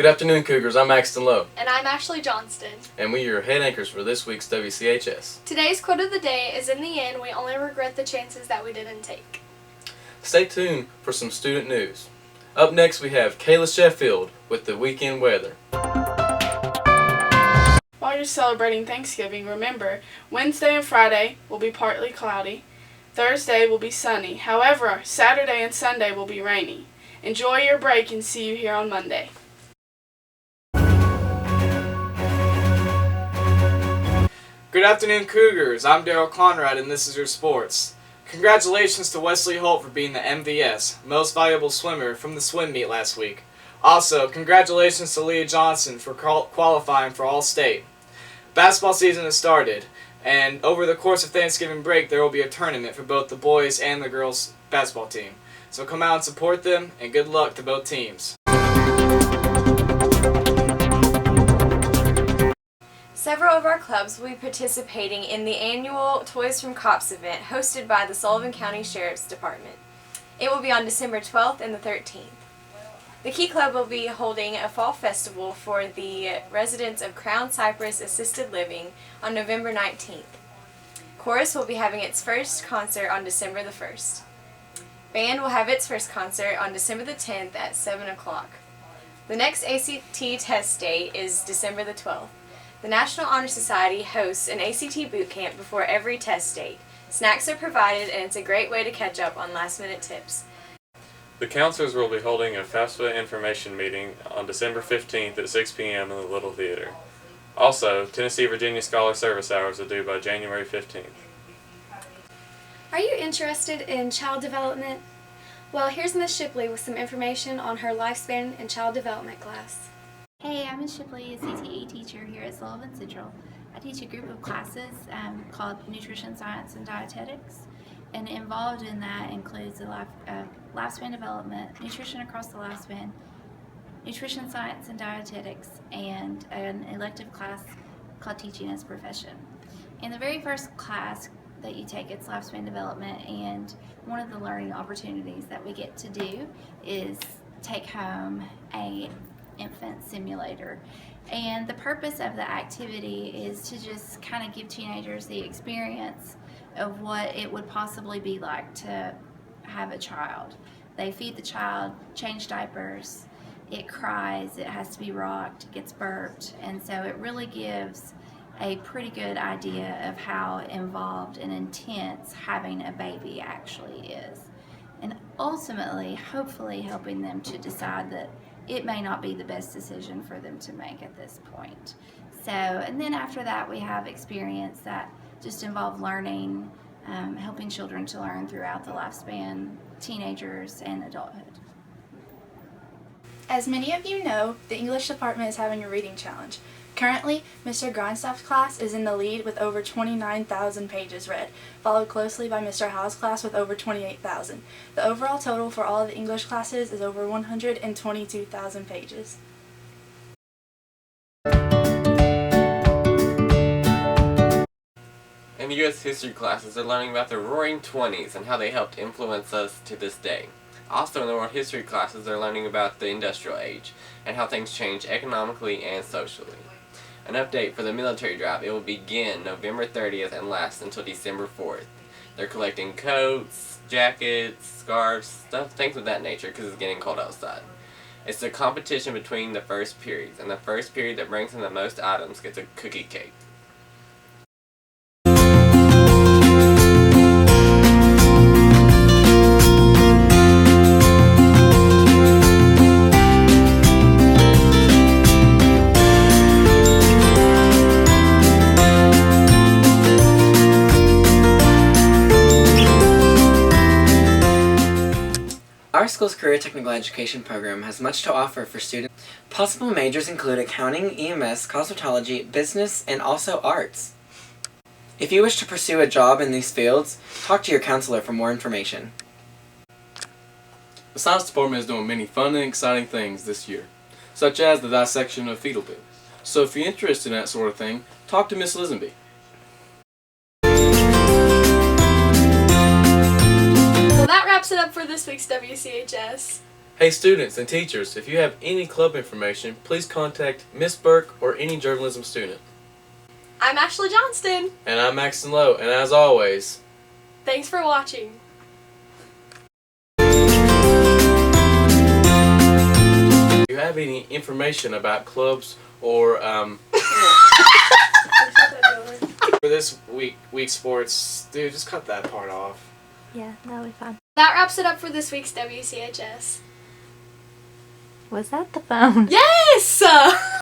Good afternoon, Cougars. I'm Axton Lowe. And I'm Ashley Johnston. And we are your head anchors for this week's Wchs. Today's quote of the day is, "In the end, we only regret the chances that we didn't take." Stay tuned for some student news. Up next, we have Kayla Sheffield with the weekend weather. While you're celebrating Thanksgiving, remember, Wednesday and Friday will be partly cloudy. Thursday will be sunny. However, Saturday and Sunday will be rainy. Enjoy your break and see you here on Monday. Good afternoon, Cougars. I'm Daryl Conrad, and this is your sports. Congratulations to Wesley Holt for being the MVS, Most Valuable Swimmer, from the swim meet last week. Also, congratulations to Leah Johnson for qualifying for All-State. Basketball season has started, and over the course of Thanksgiving break, there will be a tournament for both the boys and the girls basketball team. So come out and support them, and good luck to both teams. Several of our clubs will be participating in the annual Toys from Cops event hosted by the Sullivan County Sheriff's Department. It will be on December 12th and the 13th. The Key Club will be holding a fall festival for the residents of Crown Cypress Assisted Living on November 19th. Chorus will be having its first concert on December the 1st. Band will have its first concert on December the 10th at 7 o'clock. The next ACT test date is December the 12th. The National Honor Society hosts an ACT boot camp before every test date. Snacks are provided, and it's a great way to catch up on last-minute tips. The counselors will be holding a FAFSA information meeting on December 15th at 6 p.m. in the Little Theater. Also, Tennessee-Virginia Scholar Service Hours are due by January 15th. Are you interested in child development? Well, here's Miss Shipley with some information on her lifespan and child development class. Hey, I'm Ms. Shipley, a CTE teacher here at Sullivan Central. I teach a group of classes called Nutrition Science and Dietetics, and involved in that includes lifespan development, nutrition across the lifespan, nutrition science and dietetics, and an elective class called Teaching as a Profession. In the very first class that you take, it's lifespan development, and one of the learning opportunities that we get to do is take home a infant simulator, and the purpose of the activity is to just kind of give teenagers the experience of what it would possibly be like to have a child. They feed the child, change diapers, it cries, it has to be rocked, it gets burped, and so it really gives a pretty good idea of how involved and intense having a baby actually is, and ultimately hopefully helping them to decide that it may not be the best decision for them to make at this point. So, and then after that we have experience that just involve learning, helping children to learn throughout the lifespan, teenagers and adulthood. As many of you know, the English department is having a reading challenge. Currently, Mr. Grindstaff's class is in the lead with over 29,000 pages read, followed closely by Mr. Howe's class with over 28,000. The overall total for all of the English classes is over 122,000 pages. In the U.S. history classes, they're learning about the Roaring Twenties and how they helped influence us to this day. Also in the world history classes, they're learning about the Industrial Age and how things changed economically and socially. An update for the military drive: it will begin November 30th and last until December 4th. They're collecting coats, jackets, scarves, stuff, things of that nature, because it's getting cold outside. It's a competition between the first periods, and the first period that brings in the most items gets a cookie cake. Our school's Career Technical Education program has much to offer for students. Possible majors include accounting, EMS, cosmetology, business, and also arts. If you wish to pursue a job in these fields, talk to your counselor for more information. The science department is doing many fun and exciting things this year, such as the dissection of fetal tube. So if you're interested in that sort of thing, talk to Miss Lisenby. Well, that wraps it up for this week's WCHS. Hey students and teachers, if you have any club information, please contact Miss Burke or any journalism student. I'm Ashley Johnston. And I'm Maxon Lowe, and as always, Thanks for watching. if you have any information about clubs or For this week's sports, dude, just cut that part off. Yeah, that'll be fun. That wraps it up for this week's WCHS. Was that the phone? Yes!